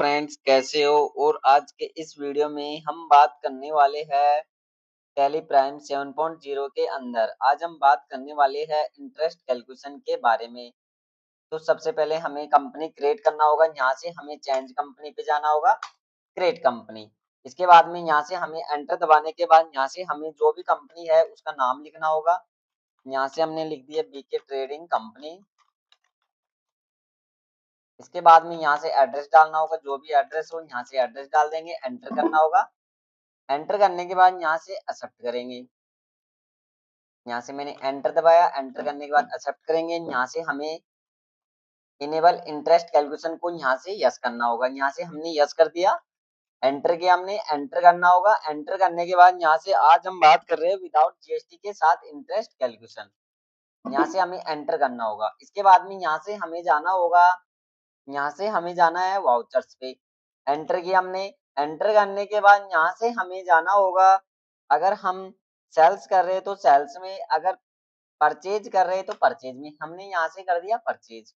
Friends, कैसे हो। और आज के इस वीडियो में हम बात करने वाले हैं टैली प्राइम 7.0 के अंदर। आज हम बात करने वाले हैं इंटरेस्ट कैलकुलेशन के बारे में। तो सबसे पहले हमें कंपनी क्रिएट करना होगा। यहाँ से हमें चेंज कंपनी पे जाना होगा, क्रिएट कंपनी। इसके बाद में यहाँ से हमें एंटर दबाने के बाद यहाँ से हमें जो भी कंपनी है उसका नाम लिखना होगा। यहाँ से हमने लिख दिया बीके ट्रेडिंग कंपनी। इसके बाद में यहाँ से एड्रेस डालना होगा, जो भी एड्रेस हो यहाँ से एड्रेस डाल देंगे, एंटर करना होगा। एंटर करने के बाद यहाँ से एक्सेप्ट करेंगे। यहाँ से मैंने एंटर दबाया, एंटर करने के बाद एक्सेप्ट करेंगे। यहाँ से हमें इनेबल इंटरेस्ट कैलकुलेशन को यहाँ से यस करना होगा। यहाँ से हमने यस कर दिया, एंटर किया हमने, एंटर करना होगा। एंटर करने के बाद यहाँ से आज हम बात कर रहे हैं विदाउट जीएसटी के साथ इंटरेस्ट कैलकुलेशन। यहाँ से हमें एंटर करना होगा। इसके बाद में यहाँ से हमें जाना होगा, यहाँ से हमें जाना है वाउचर्स पे। एंटर किया हमने, एंटर करने के बाद यहाँ से हमें जाना होगा, अगर हम सेल्स कर रहे हैं तो सेल्स में, अगर परचेज कर रहे हैं तो परचेज में। हमने यहाँ से कर दिया परचेज।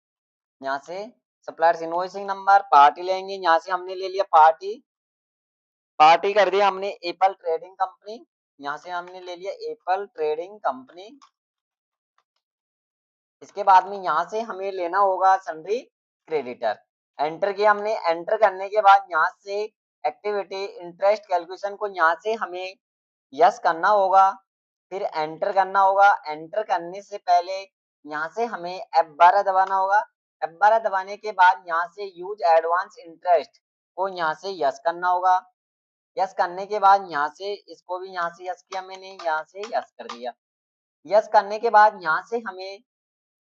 यहाँ से सप्लायर्स इनवॉइसिंग नंबर पार्टी लेंगे। यहाँ से हमने ले लिया पार्टी कर दिया हमने एप्पल ट्रेडिंग कंपनी। यहाँ से हमने ले लिया एप्पल ट्रेडिंग कंपनी। इसके बाद में यहाँ से हमें लेना होगा सन्ड्री क्रेडिटर। एंटर किया हमने, एंटर करने के बाद यहाँ से एक्टिविटी इंटरेस्ट कैलकुलेशन को यहाँ से हमें यस करना होगा, फिर एंटर करना होगा। एंटर करने से पहले यहाँ से हमें F12 दबाना होगा। F12 दबाने के बाद यहाँ से यूज एडवांस इंटरेस्ट को यहाँ से यस करना होगा। यस करने के बाद यहाँ से इसको भी यहाँ से यस किया मैंने, यहाँ से यस कर दिया। यस करने के बाद यहाँ से हमें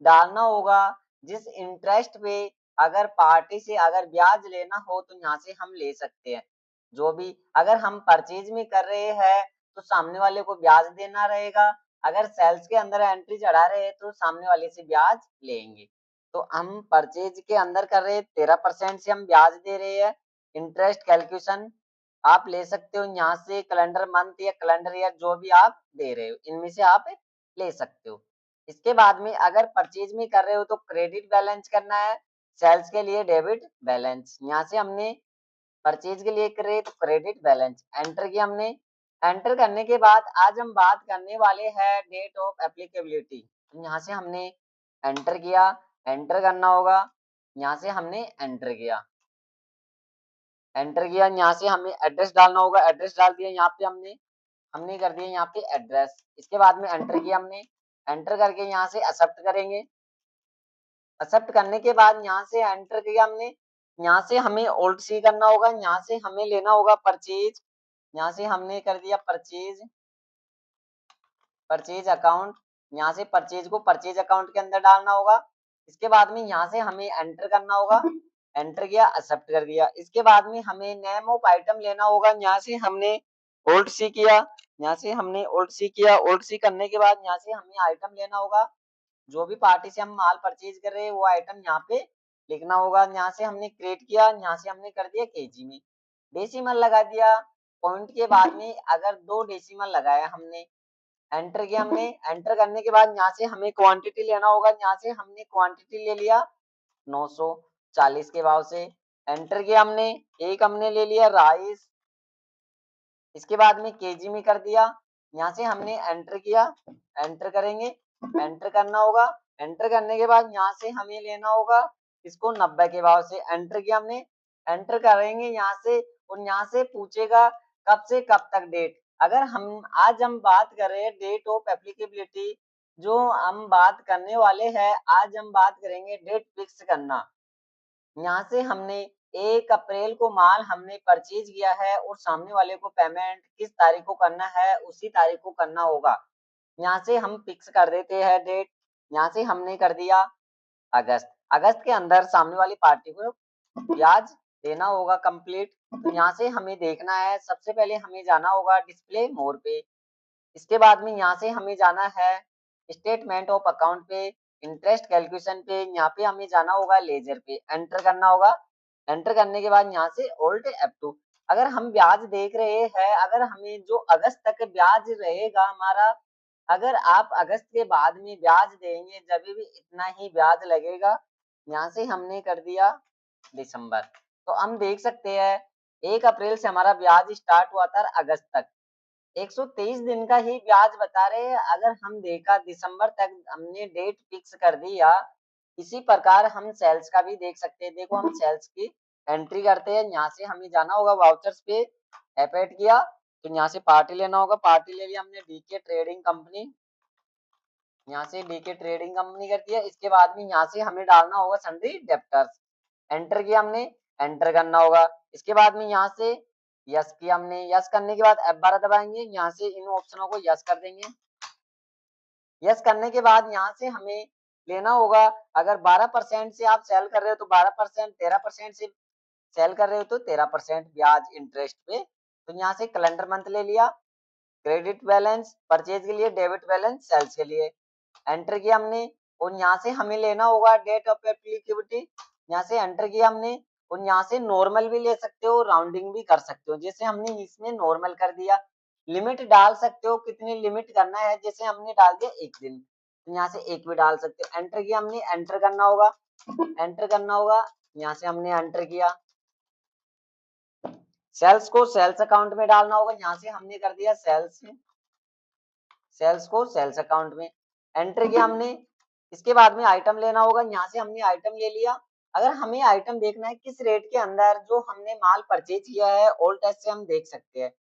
डालना होगा जिस इंटरेस्ट पे अगर पार्टी से अगर ब्याज लेना हो तो यहाँ से हम ले सकते हैं। जो भी अगर हम परचेज में कर रहे हैं तो सामने वाले को ब्याज देना रहेगा। अगर सेल्स के अंदर एंट्री चढ़ा रहे हैं तो सामने वाले से ब्याज लेंगे। तो हम परचेज के अंदर कर रहे हैं, 13% से हम ब्याज दे रहे हैं। इंटरेस्ट कैलकुलेशन आप ले सकते हो यहाँ से, कैलेंडर मंथ या कैलेंडर ईयर जो भी आप दे रहे हो इनमें से आप ले सकते हो। इसके बाद में अगर परचेज में कर रहे हो तो क्रेडिट बैलेंस करना है, सेल्स के लिए डेबिट बैलेंस। यहाँ से हमने परचेज के लिए कर रहे तो क्रेडिट बैलेंस, एंटर किया हमने। एंटर करने के बाद आज हम बात करने वाले हैं डेट ऑफ एप्लीकेबिलिटी। यहाँ से हमने एंटर किया, एंटर करना होगा। यहाँ से हमने एंटर किया, यहाँ से हमें एड्रेस डालना होगा। एड्रेस डाल दिया, यहाँ पे हमने कर दिया यहाँ पे एड्रेस। इसके बाद में एंटर किया हमने, एंटर करके यहाँ से एक्सेप्ट करेंगे। एक्सेप्ट करने के बाद यहाँ से एंटर किया हमने, यहाँ से हमें ओल्ड सी करना होगा। यहाँ से हमें लेना होगा परचेज। यहाँ से हमने कर दिया परचेज अकाउंट। यहाँ से परचेज को परचेज अकाउंट के अंदर डालना होगा। इसके बाद में यहाँ से हमें एंटर करना होगा, एंटर किया, एक्सेप्ट कर दिया। इसके बाद में हमें नेम ऑफ आइटम लेना होगा। यहाँ से हमने ओल्ड सी किया, ओल्ड सी करने के बाद यहाँ से हमें आइटम लेना होगा। जो भी पार्टी से हम माल परचेज कर रहे हैं वो आइटम यहाँ पे लिखना होगा। यहाँ से हमने क्रिएट किया, यहाँ से हमने कर दिया केजी में, डेसिमल लगा दिया। पॉइंट के बाद में अगर 2 डेसिमल लगाया हमने, एंटर किया हमने। एंटर करने के बाद यहाँ से हमें क्वांटिटी लेना होगा। यहाँ से हमने क्वांटिटी ले लिया 940 के भाव से। एंटर किया हमने, एक हमने ले लिया राइस। इसके बाद में केजी में कर दिया। यहाँ से हमने एंटर किया, एंटर करेंगे, एंटर करना होगा। एंटर करने के बाद यहाँ से हमें लेना होगा इसको 90 के भाव से। एंटर किया हमने, एंटर करेंगे यहाँ से, और यहाँ से पूछेगा कब से कब तक डेट। अगर आज हम बात कर रहे हैं डेट ऑफ एप्लीकेबिलिटी, जो हम बात करने वाले हैं, आज हम बात करेंगे डेट फिक्स करना। यहाँ से हमने 1 अप्रैल को माल हमने परचेज किया है और सामने वाले को पेमेंट किस तारीख को करना है उसी तारीख को करना होगा। यहाँ से हम फिक्स कर देते हैं डेट। यहाँ से हमने कर दिया अगस्त के अंदर सामने वाली पार्टी को ब्याज देना होगा कंप्लीट। तो यहाँ से हमें देखना है, सबसे पहले हमें जाना होगा डिस्प्ले मोर पे। इसके बाद में यहाँ से हमें जाना है स्टेटमेंट ऑफ अकाउंट पे, इंटरेस्ट कैलकुलेशन पे। यहाँ पे हमें जाना होगा लेजर पे, एंटर करना होगा। एंटर करने के बाद यहाँ से ओल्ड F2। अगर हम ब्याज देख रहे हैं, अगर हमें जो अगस्त तक ब्याज रहेगा हमारा, अगर आप अगस्त के बाद में ब्याज देंगे जब भी इतना ही ब्याज लगेगा। यहाँ से हमने कर दिया दिसंबर। तो हम देख सकते हैं 1 अप्रैल से हमारा ब्याज स्टार्ट हुआ था अगस्त तक 123 दिन का ही ब्याज बता रहे हैं। अगर हम देखा दिसंबर तक हमने डेट फिक्स कर दी, या इसी प्रकार हम सेल्स का भी देख सकते हैं। देखो हम सेल्स की एंट्री करते हैं, यहाँ से हमें जाना होगा वाउचर्स पे, एपेट किया तो यहाँ से पार्टी लेना होगा, पार्टी ले लिया हमने डीके ट्रेडिंग कंपनी, यहाँ से डीके ट्रेडिंग कंपनी कर दिया। इसके बाद में यहाँ से हमें डालना होगा सन्ड्री डेप्टर्स, एंटर किया हमने, एंटर करना होगा। इसके बाद में यहाँ से यस किया हमने, यस करने के बाद F12 दबाएंगे, यहाँ से इन ऑप्शनों को यस कर देंगे। यस करने के बाद यहाँ से हमें लेना होगा, अगर 12% से आप सेल कर रहे हो तो 12%, 13% से सेल कर रहे हो तो 13% ब्याज इंटरेस्ट पे। तो यहाँ से कैलेंडर मंथ ले लिया, क्रेडिट बैलेंस परचेज के लिए, डेबिट बैलेंस सेल्स के लिए, एंटर किया हमने। और यहाँ से हमें लेना होगा डेट ऑफ एप्लीकेबिलिटी, यहाँ से एंटर किया हमने। और यहाँ से नॉर्मल भी ले सकते हो, राउंडिंग भी कर सकते हो, जैसे हमने इसमें नॉर्मल कर दिया। लिमिट डाल सकते हो, कितनी लिमिट करना है, जैसे हमने डाल दिया 1 दिन, तो यहाँ से 1 भी डाल सकते हो। एंटर किया हमने, एंटर करना होगा, एंटर करना होगा, यहाँ से हमने एंटर किया। सेल्स को सेल्स अकाउंट में डालना होगा, यहाँ से हमने कर दिया सेल्स में, सेल्स को सेल्स अकाउंट में, एंटर किया हमने। इसके बाद में आइटम लेना होगा, यहाँ से हमने आइटम ले लिया। अगर हमें आइटम देखना है किस रेट के अंदर जो हमने माल परचेज किया है, ओल्ड टेस्ट से हम देख सकते हैं।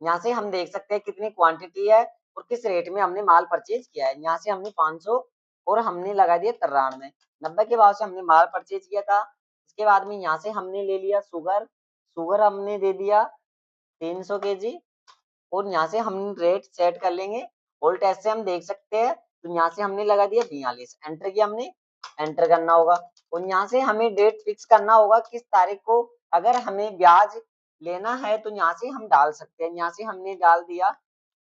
यहाँ से हम देख सकते हैं कितनी क्वांटिटी है और किस रेट में हमने माल परचेज किया है। यहाँ से हमने 500 और हमने लगा दिया 93, 90 के भाव से हमने माल परचेज किया था। इसके बाद में यहाँ से हमने ले लिया शुगर, शुगर हमने दे दिया 300 केजी, और यहाँ से हम रेट सेट कर लेंगे। ओल्ड टेस्ट से हम देख सकते हैं, तो यहाँ से हमने लगा दिया 42, एंटर किया हमने, एंटर करना होगा। और यहाँ से हमें डेट फिक्स करना होगा किस तारीख को अगर हमें ब्याज लेना है, तो यहाँ से हम डाल सकते हैं। यहाँ से हमने डाल दिया,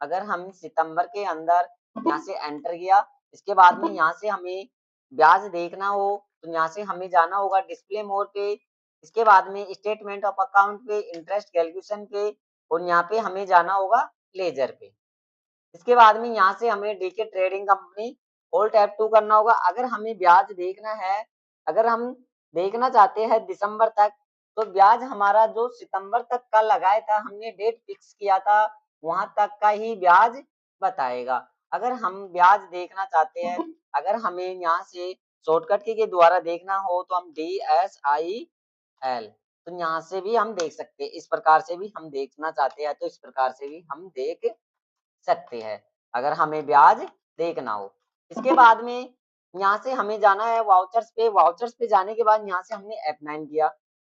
अगर हम सितंबर के अंदर, यहाँ से एंटर किया। इसके बाद में यहाँ से हमें ब्याज देखना हो तो यहाँ से हमें जाना होगा डिस्प्ले मोड पे, इसके बाद में स्टेटमेंट ऑफ अकाउंट पे, इंटरेस्ट कैलकुलेशन पे, और यहाँ पे हमें जाना होगा लेजर पे। इसके बाद में यहाँ से हमें DK trading company Alt F2 करना होगा। अगर हमें ब्याज देखना है, अगर हम देखना चाहते हैं दिसंबर तक, तो ब्याज हमारा जो सितंबर तक का लगाया था, हमने डेट फिक्स किया था, वहां तक का ही ब्याज बताएगा। अगर हम ब्याज देखना चाहते हैं, अगर हमें यहाँ से शॉर्टकट की के द्वारा देखना हो तो हम DSIL, तो यहाँ से भी हम देख सकते हैं। इस प्रकार से भी हम देखना चाहते हैं तो इस प्रकार से भी हम देख सकते हैं, अगर हमें ब्याज देखना हो। इसके बाद में यहाँ से हमें जाना है वाउचर्स पे, वाउचर्स पे जाने के बाद यहाँ से हमने F9 किया,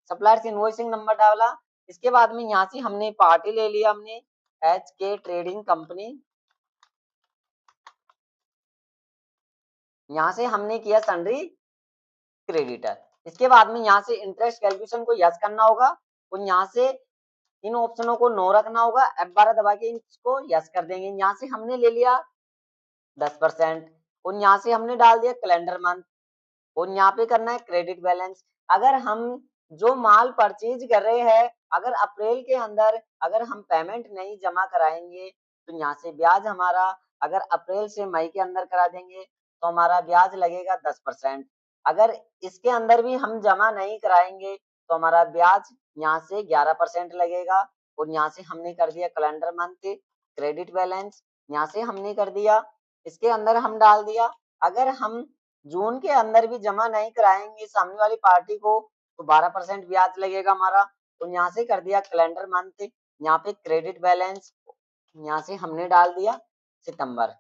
सप्लायर्स इनवॉइसिंग नंबर डाला। इसके बाद में यहाँ से हमने पार्टी ले लिया, हमने HK ट्रेडिंग कंपनी, यहाँ से हमने किया सन्ड्री क्रेडिटर। इसके बाद में यहाँ से इंटरेस्ट कैलकुलेशन को यस करना होगा, और यहाँ से इन ऑप्शनों को नो रखना होगा। F12 दबा के इसको यस कर देंगे। यहाँ से हमने ले लिया 10%, और यहाँ से हमने डाल दिया कैलेंडर मंथ, और यहाँ पे करना है क्रेडिट बैलेंस। अगर हम जो माल परचेज कर रहे हैं, अगर अप्रैल के अंदर अगर हम पेमेंट नहीं जमा कराएंगे, तो यहाँ से ब्याज हमारा, अगर अप्रैल से मई के अंदर करा देंगे तो हमारा ब्याज लगेगा 10%। अगर इसके अंदर भी हम जमा नहीं कराएंगे तो हमारा ब्याज यहाँ से 11% लगेगा। और यहाँ से हमने कर दिया कैलेंडर मंथ क्रेडिट बैलेंस, यहाँ से हमने कर दिया, इसके अंदर हम डाल दिया। अगर हम जून के अंदर भी जमा नहीं कराएंगे सामने वाली पार्टी को, तो 12% ब्याज लगेगा हमारा। तो यहाँ से कर दिया कैलेंडर मंथ, यहाँ पे क्रेडिट बैलेंस, यहाँ से हमने डाल दिया सितंबर,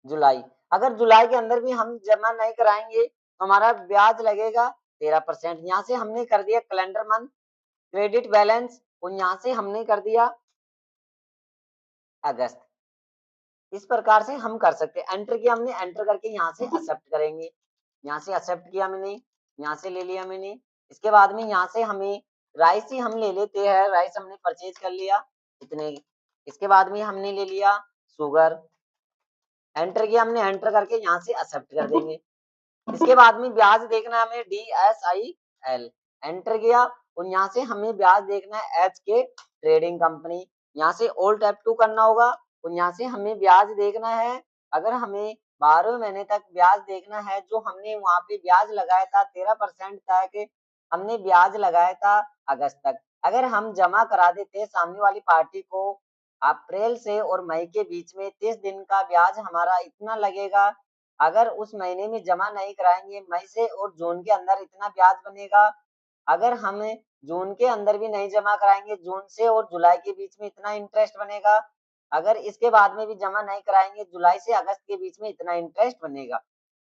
जुलाई। अगर जुलाई के अंदर भी हम जमा नहीं कराएंगे तो हमारा ब्याज लगेगा 13%। यहाँ से हमने कर दिया कैलेंडर मंथ क्रेडिट बैलेंस, और यहाँ से हमने कर दिया अगस्त। इस प्रकार से हम कर सकते हैं। एंटर किया हमने, एंटर करके यहाँ से एक्सेप्ट करेंगे, यहाँ से एक्सेप्ट किया मैंने, यहाँ से ले लिया मैंने। इसके बाद में यहाँ से हमें राइस ही हम ले लेते हैं, राइस हमने परचेज कर लिया इतने। इसके बाद में हमने ले लिया शुगर, एंटर किया हमने, एंटर करके यहाँ से एक्सेप्ट कर देंगे। इसके बाद में ब्याज देखना है हमें DSIL, एंटर किया, और यहाँ से हमें ब्याज देखना है HK ट्रेडिंग कंपनी, यहाँ से Alt F2 करना होगा, और यहाँ से हमें ब्याज देखना है। अगर हमें 12 महीने तक ब्याज देखना है, जो हमने वहां पे ब्याज लगाया था 13% तक, हमने ब्याज लगाया था अगस्त तक। अगर हम जमा करा देते सामने वाली पार्टी को अप्रैल से और मई के बीच में 30 दिन का ब्याज हमारा इतना लगेगा। अगर उस महीने में जमा नहीं कराएंगे मई से और जून के अंदर इतना ब्याज बनेगा। अगर हम जून के अंदर भी नहीं जमा कराएंगे जून से और जुलाई के बीच में इतना इंटरेस्ट बनेगा। अगर इसके बाद में भी जमा नहीं कराएंगे जुलाई से अगस्त के बीच में इतना इंटरेस्ट बनेगा।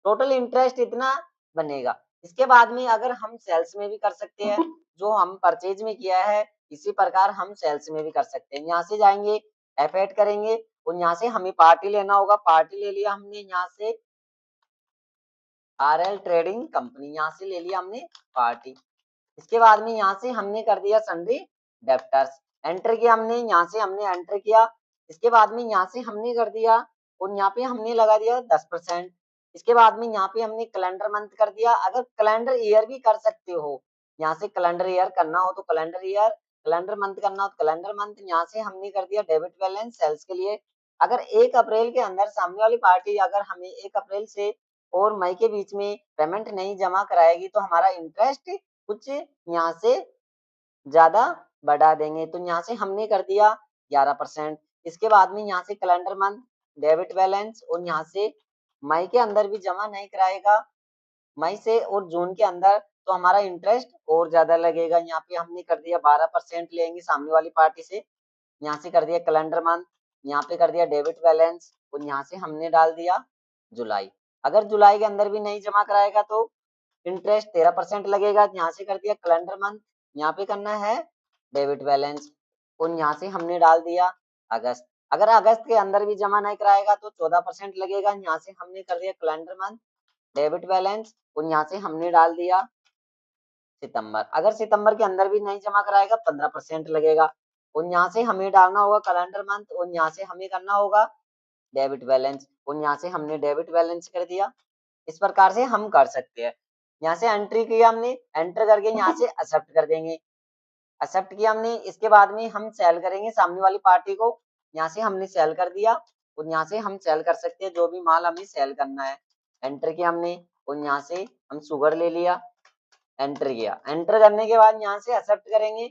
टोटल इंटरेस्ट इतना बनेगा। इसके बाद में अगर हम सेल्स में भी कर सकते हैं, जो हम परचेज में किया है इसी प्रकार हम सेल्स में भी कर सकते हैं। यहाँ से जाएंगे F8 करेंगे और यहाँ से हमें पार्टी लेना होगा। पार्टी ले लिया हमने यहाँ से RL ट्रेडिंग कंपनी, यहाँ से ले लिया हमने पार्टी। इसके बाद में यहाँ से हमने कर दिया सन्ड्री डेब्टर्स, एंटर किया हमने, यहाँ से हमने एंटर किया। इसके बाद में यहाँ से हमने कर दिया और यहाँ पे हमने लगा दिया 10%। इसके बाद में यहाँ पे हमने कैलेंडर मंथ कर दिया। अगर कैलेंडर ईयर भी कर सकते हो, यहाँ से कैलेंडर ईयर करना हो तो कैलेंडर ईयर, कैलेंडर मंथ करना हो तो कैलेंडर मंथ। यहाँ से हमने कर दिया डेबिट बैलेंस सेल्स के लिए। अगर 1 अप्रैल के अंदर सामने वाली पार्टी अगर हमें 1 अप्रैल से और मई के बीच में पेमेंट नहीं जमा कराएगी तो हमारा इंटरेस्ट कुछ यहाँ से ज्यादा बढ़ा देंगे। तो यहाँ से हमने कर दिया 11%। इसके बाद में यहाँ से कैलेंडर मंथ डेबिट बैलेंस और यहाँ से मई के अंदर भी जमा नहीं कराएगा मई से और जून के अंदर तो हमारा इंटरेस्ट और ज्यादा लगेगा। यहाँ पे हमने कर दिया 12% लेंगे सामने वाली पार्टी से। यहाँ से कर दिया कैलेंडर मंथ, यहाँ पे कर दिया डेबिट बैलेंस और यहाँ से हमने डाल दिया जुलाई। अगर जुलाई के अंदर भी नहीं जमा कराएगा तो इंटरेस्ट 13% लगेगा। यहाँ से कर दिया कैलेंडर मंथ, यहाँ पे करना है डेबिट बैलेंस और यहाँ से हमने डाल दिया अगस्त। अगर अगस्त के अंदर भी जमा नहीं कराएगा तो 14% लगेगा। यहाँ से हमने कर दिया कैलेंडर मंथ डेबिट बैलेंस और यहाँ से हमने डाल दिया सितंबर। अगर सितंबर के अंदर भी नहीं जमा कराएगा 15% लगेगा और यहाँ से हमें डालना होगा कैलेंडर मंथ और यहाँ से हमें करना होगा डेबिट बैलेंस और यहाँ से हमने डेबिट बैलेंस कर दिया। इस प्रकार से हम कर सकते हैं। यहाँ से एंट्री किया हमने, एंटर करके यहाँ से एक्सेप्ट कर देंगे। एक्सेप्ट किया हमने, इसके बाद में हम सेल करेंगे सामने वाली पार्टी को। यहाँ से हमने सेल कर दिया और यहाँ से हम सेल कर सकते हैं जो भी माल हमें सेल करना है। एंटर किया हमने और यहाँ से हम शुगर ले लिया, एंटर किया। एंटर करने के बाद यहाँ से एक्सेप्ट करेंगे।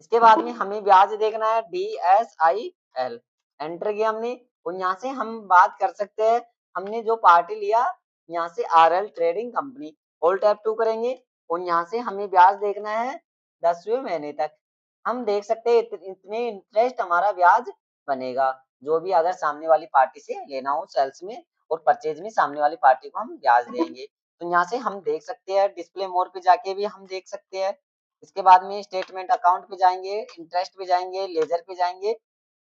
इसके बाद में हमें ब्याज देखना है DSIL, एंटर किया हमने और यहाँ से हम बात कर सकते हैं हमने जो पार्टी लिया यहाँ से RL trading company. All tap 2 करेंगे और यहाँ से हमें ब्याज देखना है 10वें महीने तक। हम देख सकते हैं इतने इंटरेस्ट हमारा ब्याज बनेगा। जो भी अगर सामने वाली पार्टी से लेना हो सेल्स में और परचेज में सामने वाली पार्टी को हम ब्याज देंगे। तो यहाँ से हम देख सकते हैं, डिस्प्ले मोर पे जाके भी हम देख सकते हैं। इसके बाद में स्टेटमेंट अकाउंट पे जाएंगे, इंटरेस्ट पे जाएंगे, लेजर पे जाएंगे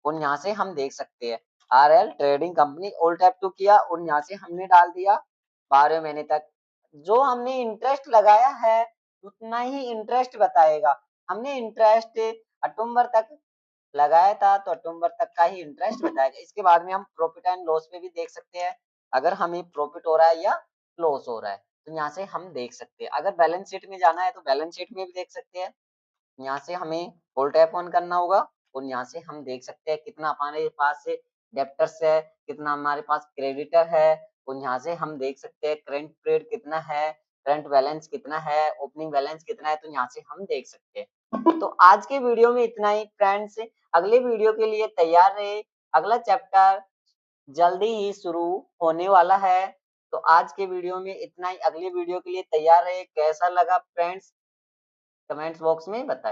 और यहाँ से हम देख सकते हैं RL trading company. All tap 2 किया और यहाँ से हमने डाल दिया 12 महीने तक। जो हमने इंटरेस्ट लगाया है उतना ही इंटरेस्ट बताएगा। हमने इंटरेस्ट अक्टूबर तक लगाया था तो अक्टूबर तक का ही इंटरेस्ट बताएगा। इसके बाद में हम प्रॉफिट एंड लॉस पे भी देख सकते हैं अगर हमें प्रॉफिट हो रहा है या लॉस हो रहा है तो यहाँ से हम देख सकते हैं। अगर बैलेंस शीट में जाना है तो बैलेंस शीट में भी देख सकते हैं। यहाँ से हमें होल टैप ऑन करना होगा और यहाँ से हम देख सकते हैं कितना हमारे पास डेब्टर्स है, कितना हमारे पास क्रेडिटर है और यहाँ से हम देख सकते हैं करंट पीरियड कितना है, करंट बैलेंस कितना है, ओपनिंग बैलेंस कितना है। तो यहाँ से हम देख सकते हैं। तो आज के वीडियो में इतना ही फ्रेंड्स। अगले वीडियो के लिए तैयार रहे, अगला चैप्टर जल्दी ही शुरू होने वाला है। तो आज के वीडियो में इतना ही, अगले वीडियो के लिए तैयार रहे। कैसा लगा फ्रेंड्स कमेंट्स बॉक्स में बताएं।